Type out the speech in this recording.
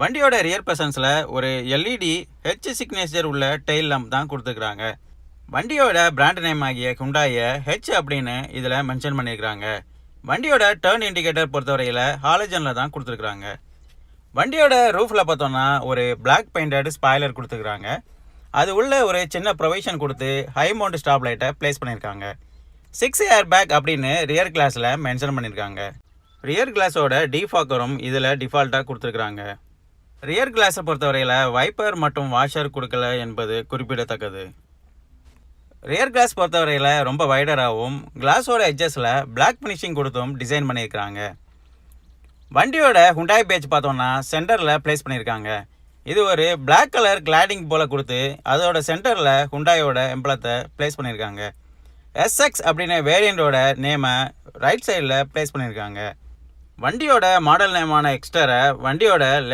வண்டியோட ரியர் பிரசன்ஸில் ஒரு LED H signature உள்ள டெயில் லேம்ப் தான் கொடுத்துருக்குறாங்க. வண்டியோட பிராண்ட் நேம் ஆகிய ஹுண்டாயை ஹெச் அப்படின்னு இதில் மென்ஷன் பண்ணியிருக்கிறாங்க. வண்டியோட டர்ன் இண்டிகேட்டர் பொறுத்தவரையில் ஹாலஜனில் தான் கொடுத்துருக்குறாங்க. வண்டியோட ரூஃபில் பார்த்தோன்னா ஒரு பிளாக் பெயிண்டட் ஸ்பாய்லர் கொடுத்துருக்குறாங்க. அது உள்ள ஒரு சின்ன ப்ரொவிஷன் கொடுத்து ஹை மவுண்ட் ஸ்டாப் லைட்டை பிளேஸ் பண்ணியிருக்காங்க. 6 ஏர் பேக் அப்படின்னு ரியர் கிளாஸில் மென்ஷன் பண்ணியிருக்காங்க. ரியர் கிளாஸோட டிஃபாக்கரும் இதில் டிஃபால்ட்டாக கொடுத்துருக்குறாங்க. ரியர் கிளாஸை பொறுத்தவரையில் வைப்பர் மற்றும் வாஷர் கொடுக்கல என்பது குறிப்பிடத்தக்கது. ரியர் கிளாஸ் பொறுத்தவரையில் ரொம்ப வைடராகவும் கிளாஸோட எட்ஜஸில் பிளாக் ஃபினிஷிங் கொடுத்தும் டிசைன் பண்ணியிருக்காங்க. வண்டியோட ஹுண்டாய் பேட்ச் பார்த்தோம்னா சென்டரில் பிளேஸ் பண்ணியிருக்காங்க. இது ஒரு பிளாக் கலர் கிளாடிங் போல் கொடுத்து அதோட சென்டரில் ஹுண்டாயோட எம்பளத்தை பிளேஸ் பண்ணியிருக்காங்க. எஸ்எக்ஸ் அப்படின்னு வேரியண்டோட நேமை ரைட் சைடில் பிளேஸ் பண்ணியிருக்காங்க. வண்டியோட மாடல் நேமான எக்ஸ்டரை வண்டியோட